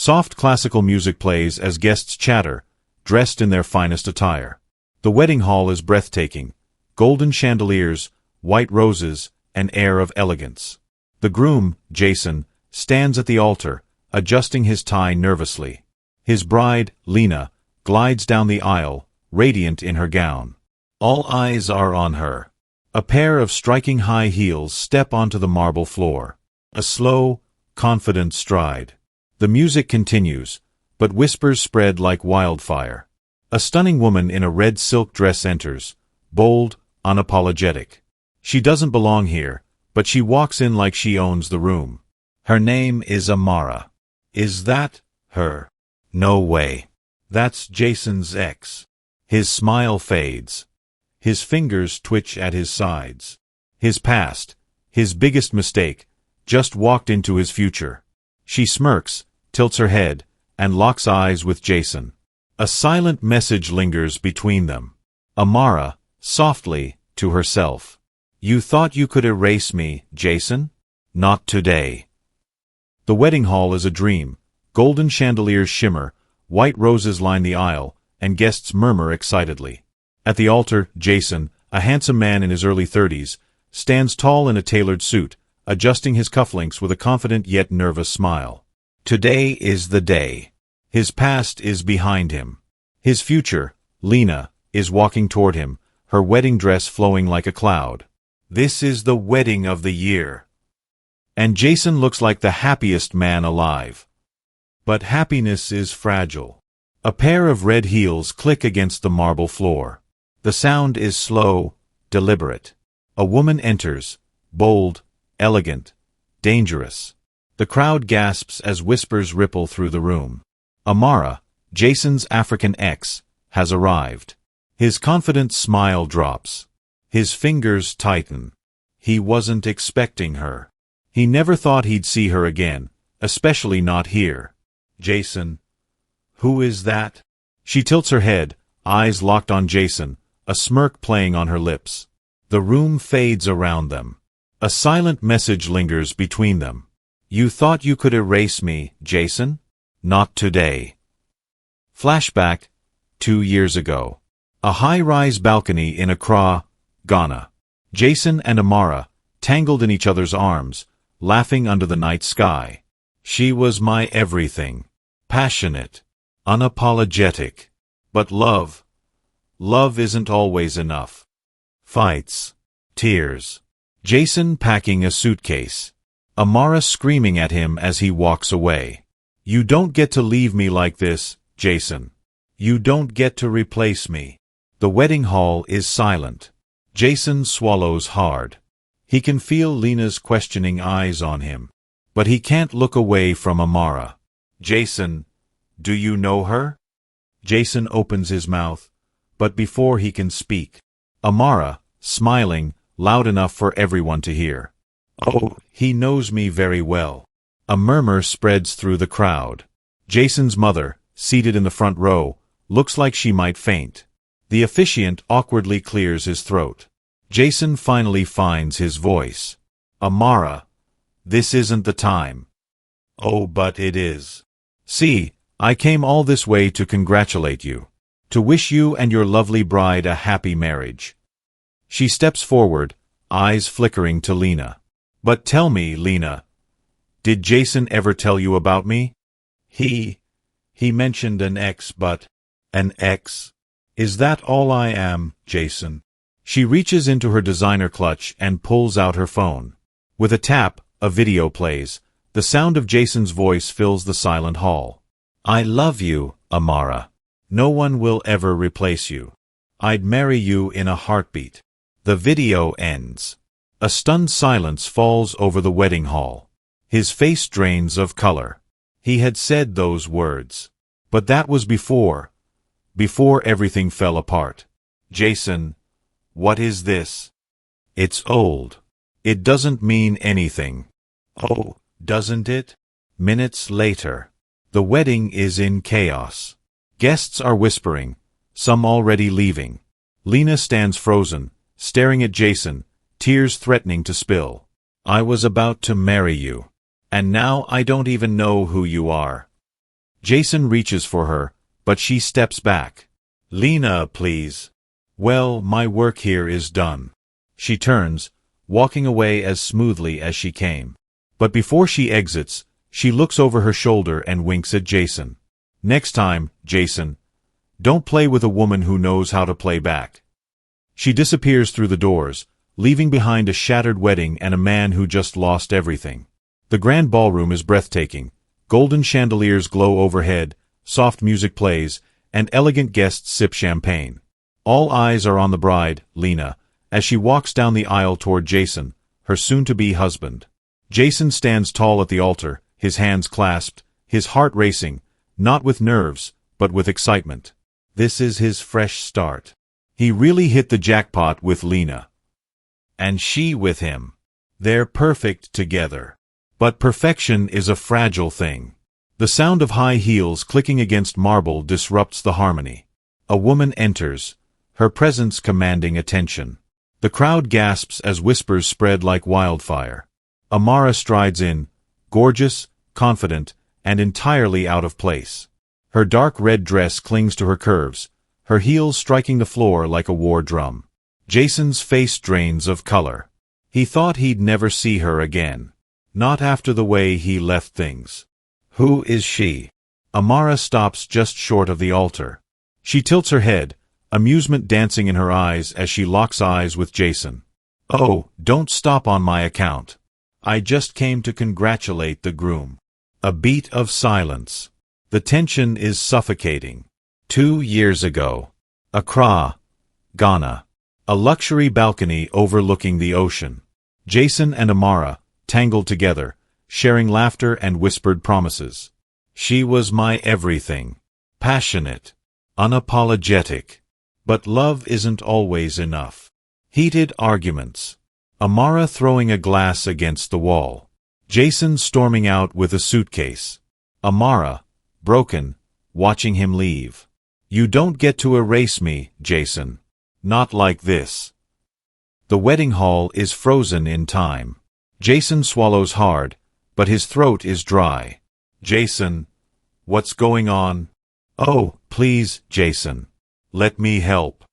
Soft classical music plays as guests chatter, dressed in their finest attire. The wedding hall is breathtaking. Golden chandeliers, white roses, an air of elegance. The groom, Jason, stands at the altar, adjusting his tie nervously. His bride, Lena, glides down the aisle, radiant in her gown. All eyes are on her. A pair of striking high heels step onto the marble floor. A slow, confident stride. The music continues, but whispers spread like wildfire. A stunning woman in a red silk dress enters, bold, unapologetic. She doesn't belong here, but she walks in like she owns the room. Her name is Amara. Is that her? No way. That's Jason's ex. His smile fades. His fingers twitch at his sides. His past, his biggest mistake, just walked into his future. She smirks, tilts her head, and locks eyes with Jason. A silent message lingers between them. Amara, softly, to herself. You thought you could erase me, Jason? Not today. The wedding hall is a dream. Golden chandeliers shimmer, white roses line the aisle, and guests murmur excitedly. At the altar, Jason, a handsome man in his early 30s, stands tall in a tailored suit, adjusting his cufflinks with a confident yet nervous smile. Today is the day. His past is behind him. His future, Lena, is walking toward him, her wedding dress flowing like a cloud. This is the wedding of the year. And Jason looks like the happiest man alive. But happiness is fragile. A pair of red heels click against the marble floor. The sound is slow, deliberate. A woman enters, bold, elegant, dangerous. The crowd gasps as whispers ripple through the room. Amara, Jason's African ex, has arrived. His confident smile drops. His fingers tighten. He wasn't expecting her. He never thought he'd see her again, especially not here. Jason. Who is that? She tilts her head, eyes locked on Jason, a smirk playing on her lips. The room fades around them. A silent message lingers between them. You thought you could erase me, Jason? Not today. Flashback, 2 years ago. A high-rise balcony in Accra, Ghana. Jason and Amara, tangled in each other's arms, laughing under the night sky. She was my everything. Passionate. Unapologetic. But love isn't always enough. Fights. Tears. Jason packing a suitcase. Amara screaming at him as he walks away. You don't get to leave me like this, Jason. You don't get to replace me. The wedding hall is silent. Jason swallows hard. He can feel Lena's questioning eyes on him. But he can't look away from Amara. Jason, do you know her? Jason opens his mouth, but before he can speak, Amara, smiling, loud enough for everyone to hear. Oh, he knows me very well. A murmur spreads through the crowd. Jason's mother, seated in the front row, looks like she might faint. The officiant awkwardly clears his throat. Jason finally finds his voice. Amara, this isn't the time. Oh, but it is. See, I came all this way to congratulate you. To wish you and your lovely bride a happy marriage. She steps forward, eyes flickering to Lena. But tell me, Lena, did Jason ever tell you about me? He mentioned an ex, but... An ex? Is that all I am, Jason? She reaches into her designer clutch and pulls out her phone. With a tap, a video plays. The sound of Jason's voice fills the silent hall. I love you, Amara. No one will ever replace you. I'd marry you in a heartbeat. The video ends. A stunned silence falls over the wedding hall. His face drains of color. He had said those words. But that was before everything fell apart. Jason, what is this? It's old. It doesn't mean anything. Oh, doesn't it? Minutes later. The wedding is in chaos. Guests are whispering, some already leaving. Lena stands frozen, staring at Jason, tears threatening to spill. I was about to marry you. And now I don't even know who you are. Jason reaches for her, but she steps back. "Lena, please." "Well, my work here is done." She turns, walking away as smoothly as she came. But before she exits, she looks over her shoulder and winks at Jason. "Next time, Jason, don't play with a woman who knows how to play back." She disappears through the doors, leaving behind a shattered wedding and a man who just lost everything. The grand ballroom is breathtaking. Golden chandeliers glow overhead, soft music plays, and elegant guests sip champagne. All eyes are on the bride, Lena, as she walks down the aisle toward Jason, her soon-to-be husband. Jason stands tall at the altar, his hands clasped, his heart racing, not with nerves, but with excitement. This is his fresh start. He really hit the jackpot with Lena. And she with him. They're perfect together. But perfection is a fragile thing. The sound of high heels clicking against marble disrupts the harmony. A woman enters, her presence commanding attention. The crowd gasps as whispers spread like wildfire. Amara strides in, gorgeous, confident, and entirely out of place. Her dark red dress clings to her curves, her heels striking the floor like a war drum. Jason's face drains of color. He thought he'd never see her again. Not after the way he left things. Who is she? Amara stops just short of the altar. She tilts her head, amusement dancing in her eyes as she locks eyes with Jason. "Oh, don't stop on my account. I just came to congratulate the groom." A beat of silence. The tension is suffocating. 2 years ago. Accra, Ghana. A luxury balcony overlooking the ocean. Jason and Amara, tangled together, sharing laughter and whispered promises. She was my everything. Passionate. Unapologetic. But love isn't always enough. Heated arguments. Amara throwing a glass against the wall. Jason storming out with a suitcase. Amara, broken, watching him leave. "You don't get to erase me, Jason. Not like this." The wedding hall is frozen in time. Jason swallows hard, but his throat is dry. "Jason, what's going on?" "Oh, please, Jason. Let me help."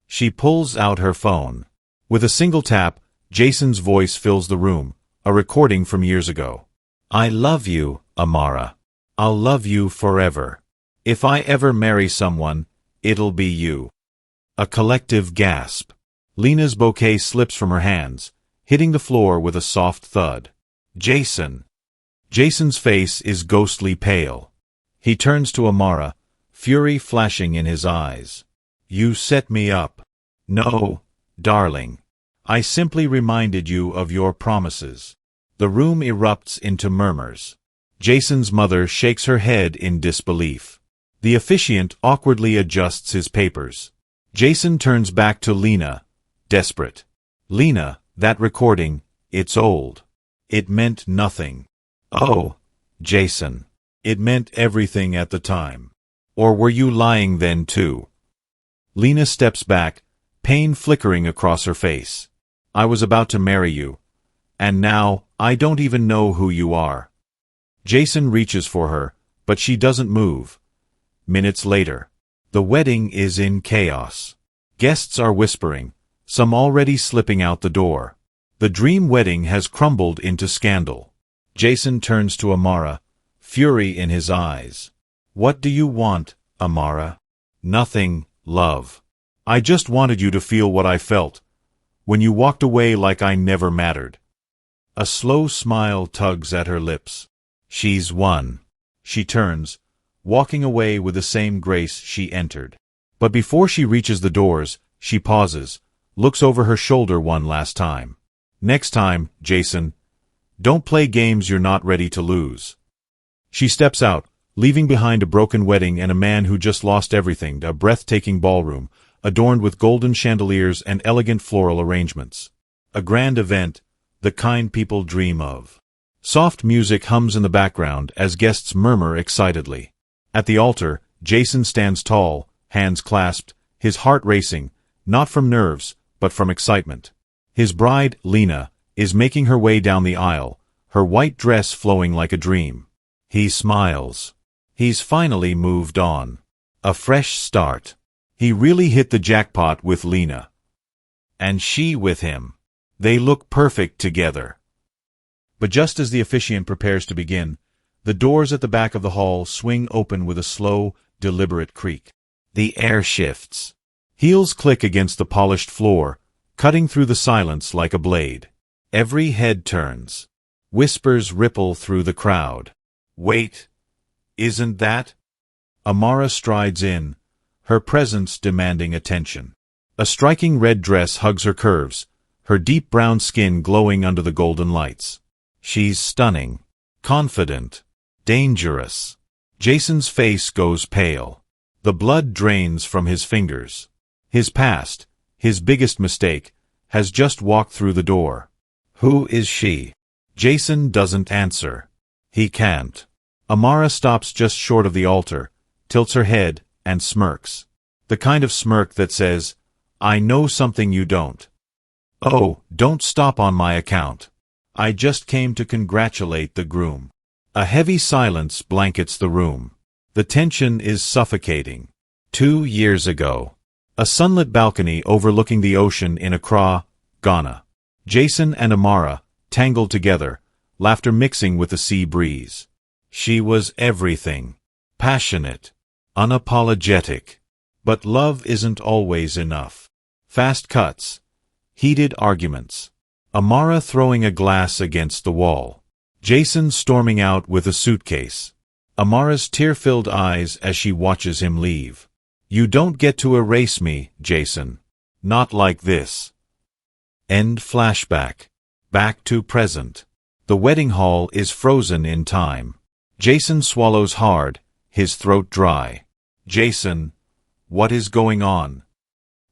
She pulls out her phone. With a single tap, Jason's voice fills the room, a recording from years ago. "I love you, Amara. I'll love you forever. If I ever marry someone, it'll be you." A collective gasp. Lena's bouquet slips from her hands, hitting the floor with a soft thud. "Jason." Jason's face is ghostly pale. He turns to Amara, fury flashing in his eyes. "You set me up." "No, darling. I simply reminded you of your promises." The room erupts into murmurs. Jason's mother shakes her head in disbelief. The officiant awkwardly adjusts his papers. Jason turns back to Lena, desperate. "Lena, that recording, it's old. It meant nothing." "Oh, Jason. It meant everything at the time. Or were you lying then too?" Lena steps back, pain flickering across her face. "I was about to marry you. And now, I don't even know who you are." Jason reaches for her, but she doesn't move. Minutes later. The wedding is in chaos. Guests are whispering, some already slipping out the door. The dream wedding has crumbled into scandal. Jason turns to Amara, fury in his eyes. "What do you want, Amara?" "Nothing, love. I just wanted you to feel what I felt, when you walked away like I never mattered." A slow smile tugs at her lips. She's won. She turns, walking away with the same grace she entered. But before she reaches the doors, she pauses, looks over her shoulder one last time. "Next time, Jason, don't play games you're not ready to lose." She steps out, leaving behind a broken wedding and a man who just lost everything, a breathtaking ballroom, adorned with golden chandeliers and elegant floral arrangements. A grand event, the kind people dream of. Soft music hums in the background as guests murmur excitedly. At the altar, Jason stands tall, hands clasped, his heart racing, not from nerves, but from excitement. His bride, Lena, is making her way down the aisle, her white dress flowing like a dream. He smiles. He's finally moved on. A fresh start. He really hit the jackpot with Lena. And she with him. They look perfect together. But just as the officiant prepares to begin, the doors at the back of the hall swing open with a slow, deliberate creak. The air shifts. Heels click against the polished floor, cutting through the silence like a blade. Every head turns. Whispers ripple through the crowd. Wait, isn't that? Amara strides in, her presence demanding attention. A striking red dress hugs her curves, her deep brown skin glowing under the golden lights. She's stunning, confident, dangerous. Jason's face goes pale. The blood drains from his fingers. His past, his biggest mistake, has just walked through the door. Who is she? Jason doesn't answer. He can't. Amara stops just short of the altar, tilts her head, and smirks. The kind of smirk that says, I know something you don't. Oh, don't stop on my account. I just came to congratulate the groom. A heavy silence blankets the room. The tension is suffocating. 2 years ago. A sunlit balcony overlooking the ocean in Accra, Ghana. Jason and Amara, tangled together, laughter mixing with the sea breeze. She was everything. Passionate. Unapologetic. But love isn't always enough. Fast cuts. Heated arguments. Amara throwing a glass against the wall. Jason storming out with a suitcase. Amara's tear-filled eyes as she watches him leave. You don't get to erase me, Jason. Not like this. End flashback. Back to present. The wedding hall is frozen in time. Jason swallows hard, his throat dry. Jason, what is going on?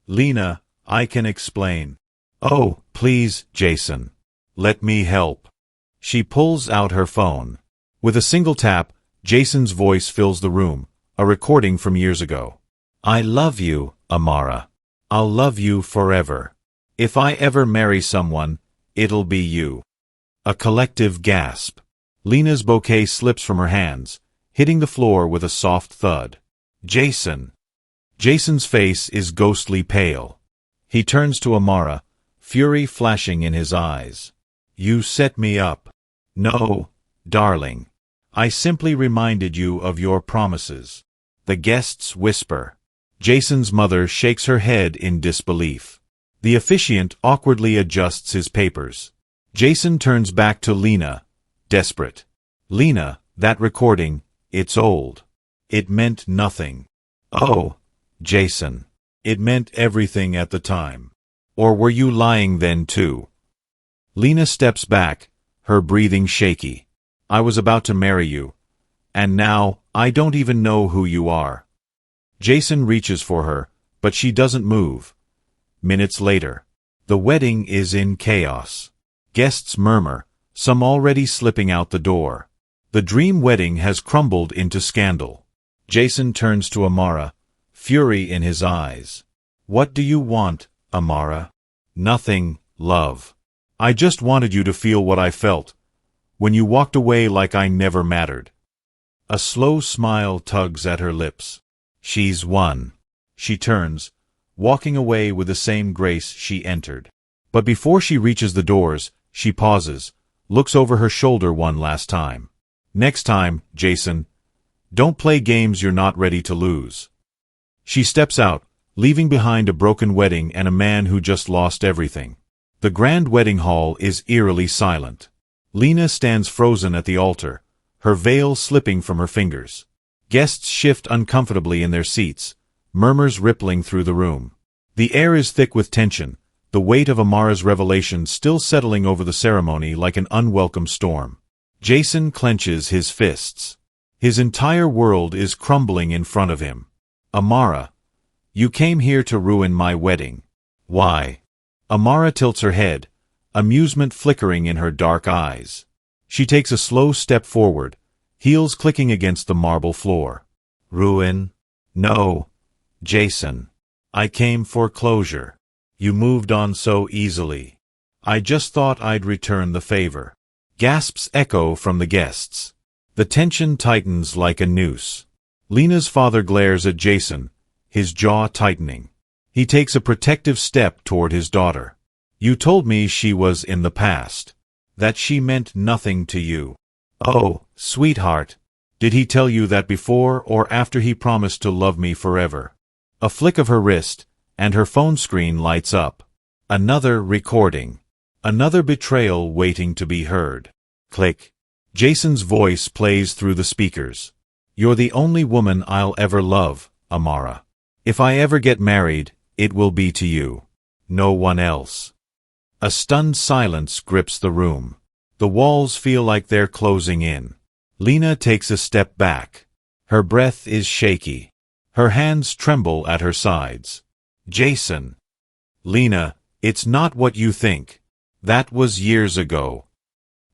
Lena, I can explain. Oh, please, Jason. Let me help. She pulls out her phone. With a single tap, Jason's voice fills the room, a recording from years ago. I love you, Amara. I'll love you forever. If I ever marry someone, it'll be you. A collective gasp. Lena's bouquet slips from her hands, hitting the floor with a soft thud. Jason. Jason's face is ghostly pale. He turns to Amara, fury flashing in his eyes. You set me up. No, darling. I simply reminded you of your promises. The guests whisper. Jason's mother shakes her head in disbelief. The officiant awkwardly adjusts his papers. Jason turns back to Lena, desperate. Lena, that recording, it's old. It meant nothing. Oh, Jason. It meant everything at the time. Or were you lying then too? Lena steps back, her breathing shaky. I was about to marry you. And now, I don't even know who you are. Jason reaches for her, but she doesn't move. Minutes later. The wedding is in chaos. Guests murmur, some already slipping out the door. The dream wedding has crumbled into scandal. Jason turns to Amara, fury in his eyes. What do you want, Amara? Nothing, love. I just wanted you to feel what I felt, when you walked away like I never mattered. A slow smile tugs at her lips. She's won. She turns, walking away with the same grace she entered. But before she reaches the doors, she pauses, looks over her shoulder one last time. Next time, Jason, don't play games you're not ready to lose. She steps out, leaving behind a broken wedding and a man who just lost everything. The grand wedding hall is eerily silent. Lena stands frozen at the altar, her veil slipping from her fingers. Guests shift uncomfortably in their seats, murmurs rippling through the room. The air is thick with tension, the weight of Amara's revelation still settling over the ceremony like an unwelcome storm. Jason clenches his fists. His entire world is crumbling in front of him. Amara, you came here to ruin my wedding. Why? Amara tilts her head, amusement flickering in her dark eyes. She takes a slow step forward, heels clicking against the marble floor. Ruin? No, Jason. I came for closure. You moved on so easily. I just thought I'd return the favor. Gasps echo from the guests. The tension tightens like a noose. Lena's father glares at Jason, his jaw tightening. He takes a protective step toward his daughter. You told me she was in the past. That she meant nothing to you. Oh, sweetheart. Did he tell you that before or after he promised to love me forever? A flick of her wrist, and her phone screen lights up. Another recording. Another betrayal waiting to be heard. Click. Jason's voice plays through the speakers. You're the only woman I'll ever love, Amara. If I ever get married, it will be to you. No one else. A stunned silence grips the room. The walls feel like they're closing in. Lena takes a step back. Her breath is shaky. Her hands tremble at her sides. Jason. Lena, it's not what you think. That was years ago.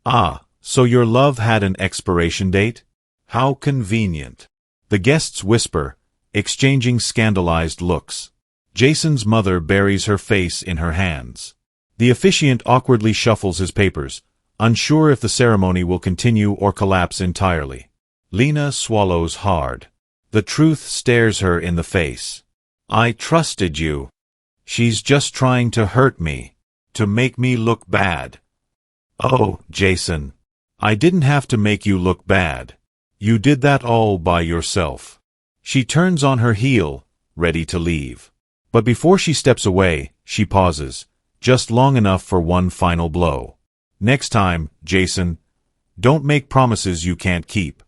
Ah, so your love had an expiration date? How convenient. The guests whisper, exchanging scandalized looks. Jason's mother buries her face in her hands. The officiant awkwardly shuffles his papers, unsure if the ceremony will continue or collapse entirely. Lena swallows hard. The truth stares her in the face. I trusted you. She's just trying to hurt me, to make me look bad. Oh, Jason. I didn't have to make you look bad. You did that all by yourself. She turns on her heel, ready to leave. But before she steps away, she pauses, just long enough for one final blow. Next time, Jason, don't make promises you can't keep.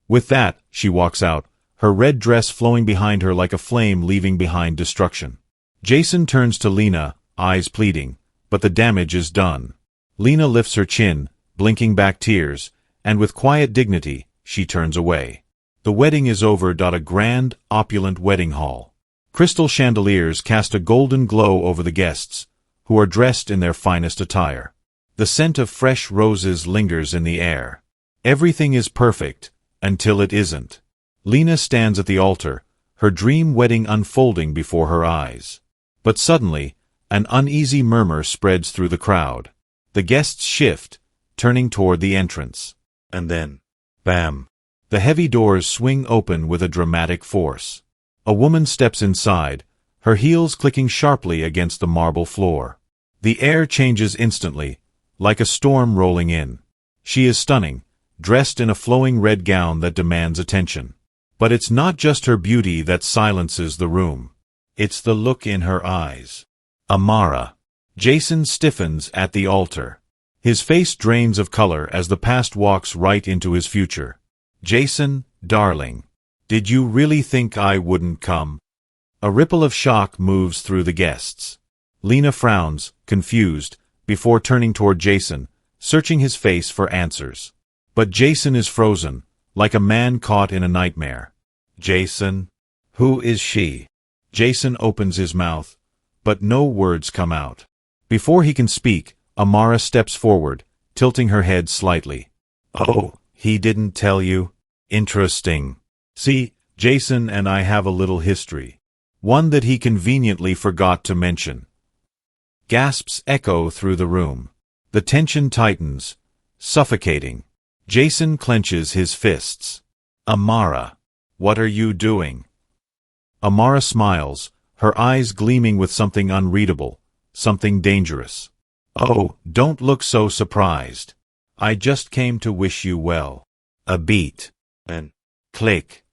With that, she walks out, her red dress flowing behind her like a flame leaving behind destruction. Jason turns to Lena, eyes pleading, but the damage is done. Lena lifts her chin, blinking back tears, and with quiet dignity, she turns away. The wedding is over. A grand, opulent wedding hall. Crystal chandeliers cast a golden glow over the guests, who are dressed in their finest attire. The scent of fresh roses lingers in the air. Everything is perfect, until it isn't. Lena stands at the altar, her dream wedding unfolding before her eyes. But suddenly, an uneasy murmur spreads through the crowd. The guests shift, turning toward the entrance. And then, bam! The heavy doors swing open with a dramatic force. A woman steps inside, her heels clicking sharply against the marble floor. The air changes instantly, like a storm rolling in. She is stunning, dressed in a flowing red gown that demands attention. But it's not just her beauty that silences the room. It's the look in her eyes. Amara. Jason stiffens at the altar. His face drains of color as the past walks right into his future. Jason, darling. Did you really think I wouldn't come? A ripple of shock moves through the guests. Lena frowns, confused, before turning toward Jason, searching his face for answers. But Jason is frozen, like a man caught in a nightmare. Jason? Who is she? Jason opens his mouth, but no words come out. Before he can speak, Amara steps forward, tilting her head slightly. Oh, he didn't tell you? Interesting. See, Jason and I have a little history. One that he conveniently forgot to mention. Gasps echo through the room. The tension tightens, suffocating. Jason clenches his fists. Amara, what are you doing? Amara smiles, her eyes gleaming with something unreadable, something dangerous. Oh, don't look so surprised. I just came to wish you well. A beat. And click.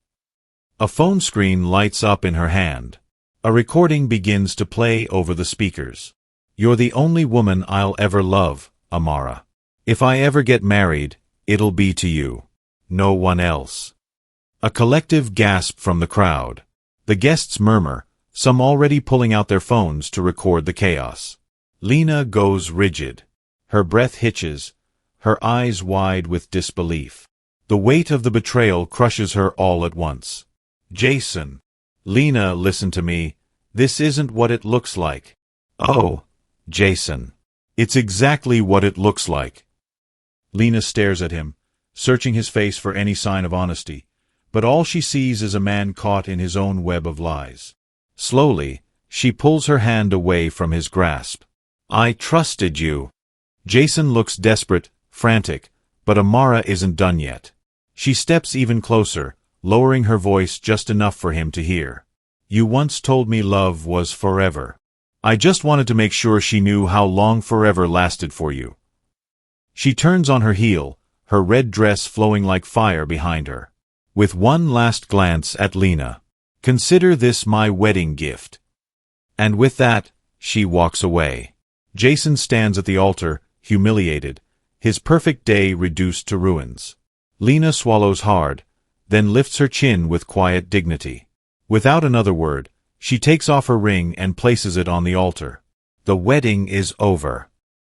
A phone screen lights up in her hand. A recording begins to play over the speakers. You're the only woman I'll ever love, Amara. If I ever get married, it'll be to you. No one else. A collective gasp from the crowd. The guests murmur, some already pulling out their phones to record the chaos. Lena goes rigid. Her breath hitches, her eyes wide with disbelief. The weight of the betrayal crushes her all at once. Jason. Lena, listen to me. This isn't what it looks like. Oh, Jason. It's exactly what it looks like. Lena stares at him, searching his face for any sign of honesty, but all she sees is a man caught in his own web of lies. Slowly, she pulls her hand away from his grasp. I trusted you. Jason looks desperate, frantic, but Amara isn't done yet. She steps even closer, lowering her voice just enough for him to hear. You once told me love was forever. I just wanted to make sure she knew how long forever lasted for you. She turns on her heel, her red dress flowing like fire behind her. With one last glance at Lena. Consider this my wedding gift. And with that, she walks away. Jason stands at the altar, humiliated, his perfect day reduced to ruins. Lena swallows hard, then lifts her chin with quiet dignity. Without another word, she takes off her ring and places it on the altar. The wedding is over.